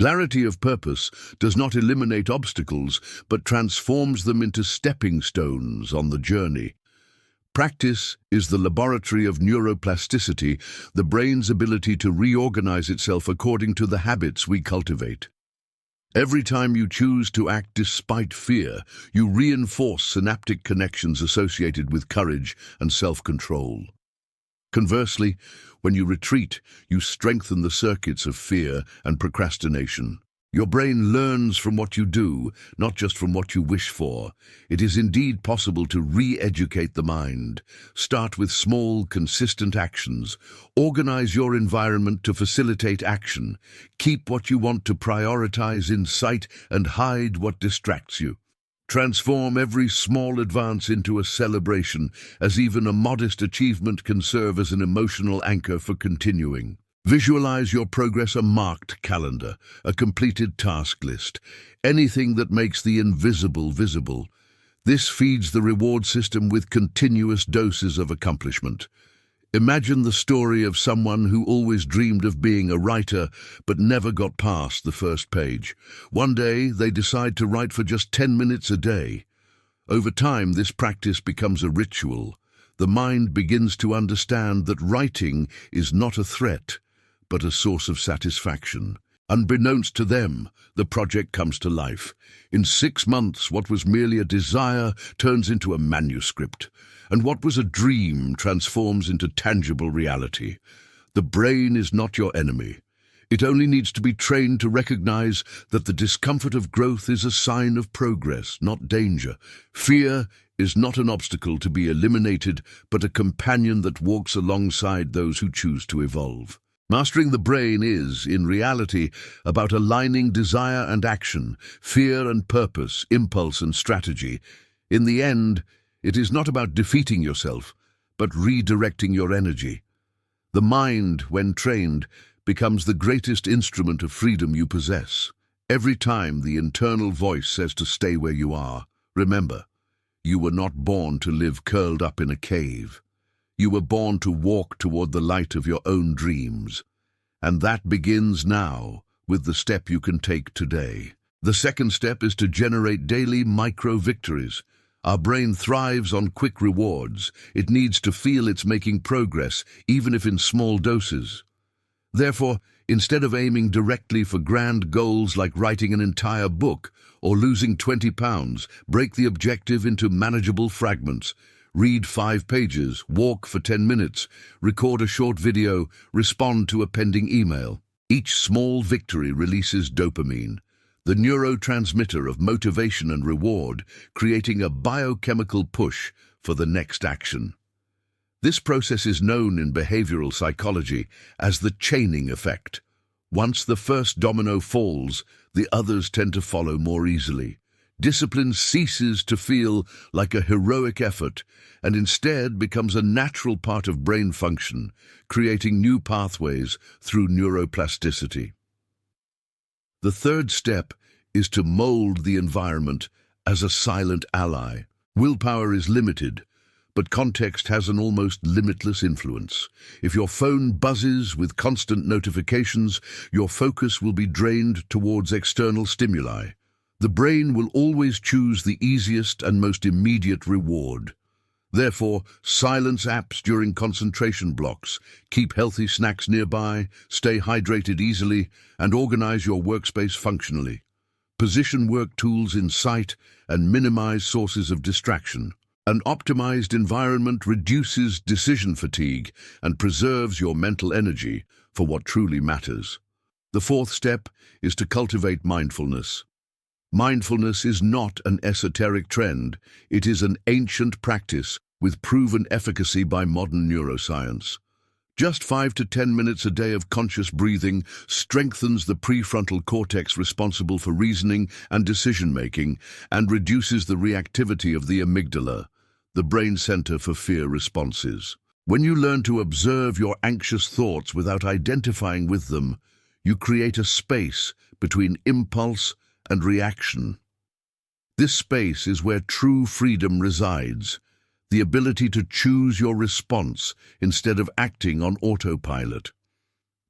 Clarity of purpose does not eliminate obstacles, but transforms them into stepping stones on the journey. Practice is the laboratory of neuroplasticity, the brain's ability to reorganize itself according to the habits we cultivate. Every time you choose to act despite fear, you reinforce synaptic connections associated with courage and self-control. Conversely, when you retreat, you strengthen the circuits of fear and procrastination. Your brain learns from what you do, not just from what you wish for. It is indeed possible to re-educate the mind. Start with small, consistent actions. Organize your environment to facilitate action. Keep what you want to prioritize in sight and hide what distracts you. Transform every small advance into a celebration, as even a modest achievement can serve as an emotional anchor for continuing. Visualize your progress, a marked calendar, a completed task list, anything that makes the invisible visible. This feeds the reward system with continuous doses of accomplishment. Imagine the story of someone who always dreamed of being a writer but never got past the first page. One day, they decide to write for just 10 minutes a day. Over time, this practice becomes a ritual. The mind begins to understand that writing is not a threat, but a source of satisfaction. Unbeknownst to them, the project comes to life. In 6 months, what was merely a desire turns into a manuscript, and what was a dream transforms into tangible reality. The brain is not your enemy. It only needs to be trained to recognize that the discomfort of growth is a sign of progress, not danger. Fear is not an obstacle to be eliminated, but a companion that walks alongside those who choose to evolve. Mastering the brain is, in reality, about aligning desire and action, fear and purpose, impulse and strategy. In the end, it is not about defeating yourself, but redirecting your energy. The mind, when trained, becomes the greatest instrument of freedom you possess. Every time the internal voice says to stay where you are, remember, you were not born to live curled up in a cave. You were born to walk toward the light of your own dreams. And that begins now with the step you can take today. The second step is to generate daily micro-victories. Our brain thrives on quick rewards. It needs to feel it's making progress, even if in small doses. Therefore, instead of aiming directly for grand goals like writing an entire book or losing 20 pounds, break the objective into manageable fragments. Read 5 pages, walk for 10 minutes, record a short video, respond to a pending email. Each small victory releases dopamine, the neurotransmitter of motivation and reward, creating a biochemical push for the next action. This process is known in behavioral psychology as the chaining effect. Once the first domino falls, the others tend to follow more easily. Discipline ceases to feel like a heroic effort and instead becomes a natural part of brain function, creating new pathways through neuroplasticity. The third step is to mold the environment as a silent ally. Willpower is limited, but context has an almost limitless influence. If your phone buzzes with constant notifications, your focus will be drained towards external stimuli. The brain will always choose the easiest and most immediate reward. Therefore, silence apps during concentration blocks, keep healthy snacks nearby, stay hydrated easily, and organize your workspace functionally. Position work tools in sight and minimize sources of distraction. An optimized environment reduces decision fatigue and preserves your mental energy for what truly matters. The fourth step is to cultivate mindfulness. Mindfulness is not an esoteric trend. It is an ancient practice with proven efficacy by modern neuroscience. Just 5 to 10 minutes a day of conscious breathing strengthens the prefrontal cortex responsible for reasoning and decision-making and reduces the reactivity of the amygdala, the brain center for fear responses. When you learn to observe your anxious thoughts without identifying with them, you create a space between impulse and reaction. This space is where true freedom resides, the ability to choose your response instead of acting on autopilot.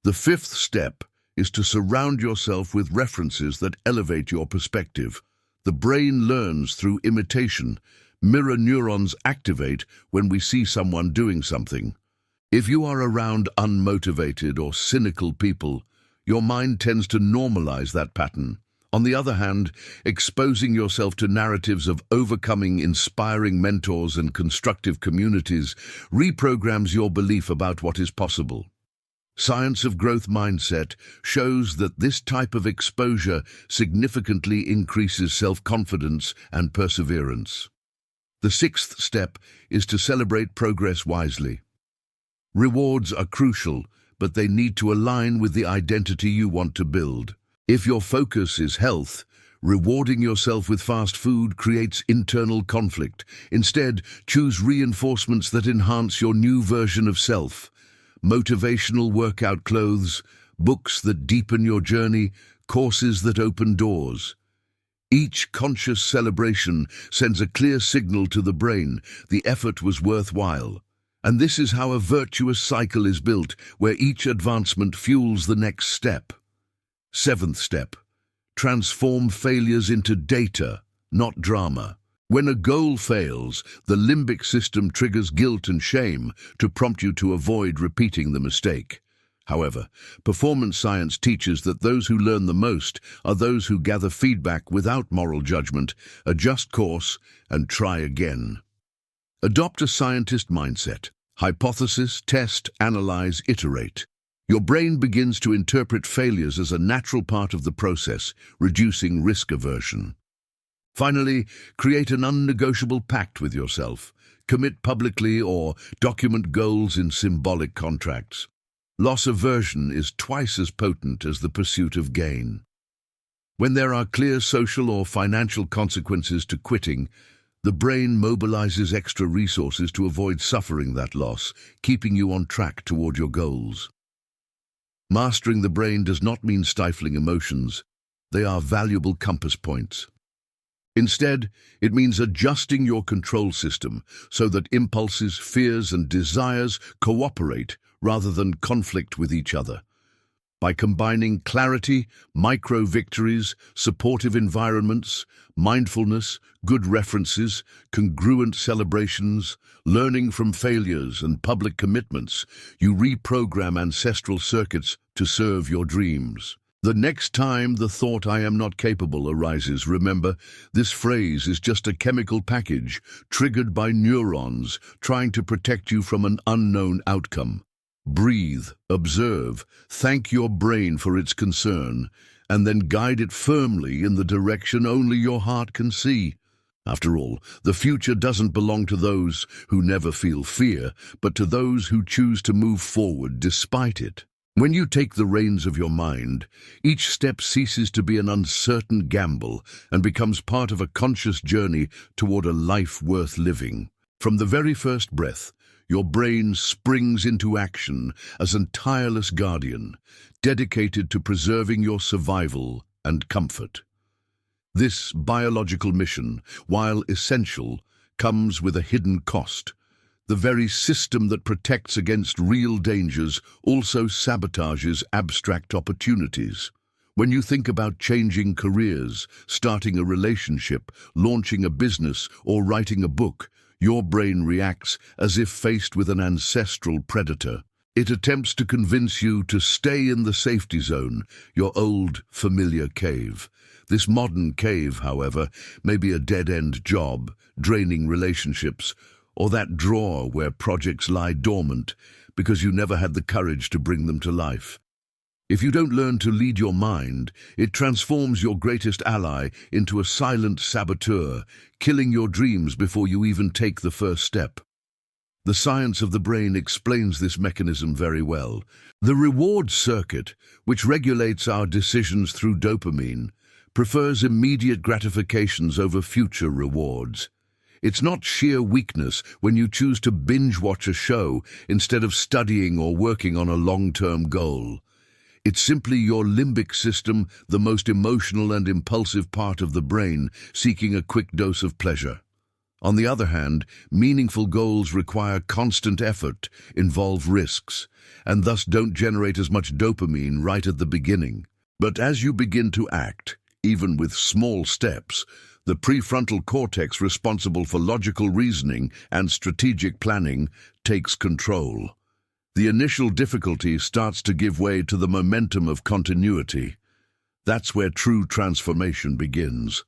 The fifth step is to surround yourself with references that elevate your perspective. The brain learns through imitation. Mirror neurons activate when we see someone doing something. If you are around unmotivated or cynical people, your mind tends to normalize that pattern. On the other hand, exposing yourself to narratives of overcoming, inspiring mentors and constructive communities reprograms your belief about what is possible. Science of growth mindset shows that this type of exposure significantly increases self-confidence and perseverance. The sixth step is to celebrate progress wisely. Rewards are crucial, but they need to align with the identity you want to build. If your focus is health, rewarding yourself with fast food creates internal conflict. Instead, choose reinforcements that enhance your new version of self. Motivational workout clothes, books that deepen your journey, courses that open doors. Each conscious celebration sends a clear signal to the brain the effort was worthwhile. And this is how a virtuous cycle is built, where each advancement fuels the next step. Seventh step, transform failures into data, not drama. When a goal fails, the limbic system triggers guilt and shame to prompt you to avoid repeating the mistake. However, performance science teaches that those who learn the most are those who gather feedback without moral judgment, adjust course, and try again. Adopt a scientist mindset. Hypothesis, test, analyze, iterate. Your brain begins to interpret failures as a natural part of the process, reducing risk aversion. Finally, create an unnegotiable pact with yourself. Commit publicly or document goals in symbolic contracts. Loss aversion is twice as potent as the pursuit of gain. When there are clear social or financial consequences to quitting, the brain mobilizes extra resources to avoid suffering that loss, keeping you on track toward your goals. Mastering the brain does not mean stifling emotions. They are valuable compass points. Instead, it means adjusting your control system so that impulses, fears, and desires cooperate rather than conflict with each other. By combining clarity, micro-victories, supportive environments, mindfulness, good references, congruent celebrations, learning from failures, and public commitments, you reprogram ancestral circuits to serve your dreams. The next time the thought "I am not capable" arises, remember, this phrase is just a chemical package triggered by neurons trying to protect you from an unknown outcome. Breathe, observe, thank your brain for its concern, and then guide it firmly in the direction only your heart can see. After all, the future doesn't belong to those who never feel fear, but to those who choose to move forward despite it. When you take the reins of your mind, each step ceases to be an uncertain gamble and becomes part of a conscious journey toward a life worth living. From the very first breath, your brain springs into action as a tireless guardian, dedicated to preserving your survival and comfort. This biological mission, while essential, comes with a hidden cost. The very system that protects against real dangers also sabotages abstract opportunities. When you think about changing careers, starting a relationship, launching a business, or writing a book, your brain reacts as if faced with an ancestral predator. It attempts to convince you to stay in the safety zone, your old, familiar cave. This modern cave, however, may be a dead-end job, draining relationships, or that drawer where projects lie dormant because you never had the courage to bring them to life. If you don't learn to lead your mind, it transforms your greatest ally into a silent saboteur, killing your dreams before you even take the first step. The science of the brain explains this mechanism very well. The reward circuit, which regulates our decisions through dopamine, prefers immediate gratifications over future rewards. It's not sheer weakness when you choose to binge-watch a show instead of studying or working on a long-term goal. It's simply your limbic system, the most emotional and impulsive part of the brain, seeking a quick dose of pleasure. On the other hand, meaningful goals require constant effort, involve risks, and thus don't generate as much dopamine right at the beginning. But as you begin to act, even with small steps, the prefrontal cortex responsible for logical reasoning and strategic planning takes control. The initial difficulty starts to give way to the momentum of continuity. That's where true transformation begins.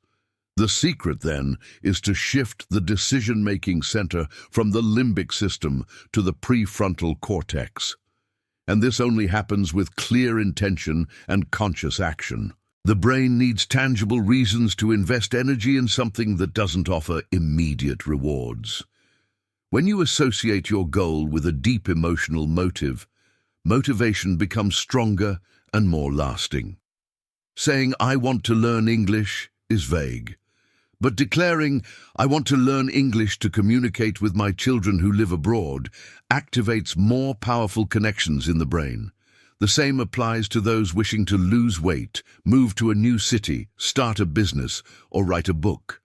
The secret, then, is to shift the decision-making center from the limbic system to the prefrontal cortex. And this only happens with clear intention and conscious action. The brain needs tangible reasons to invest energy in something that doesn't offer immediate rewards. When you associate your goal with a deep emotional motive, motivation becomes stronger and more lasting. Saying, "I want to learn English," is vague. But declaring, "I want to learn English to communicate with my children who live abroad," activates more powerful connections in the brain. The same applies to those wishing to lose weight, move to a new city, start a business, or write a book.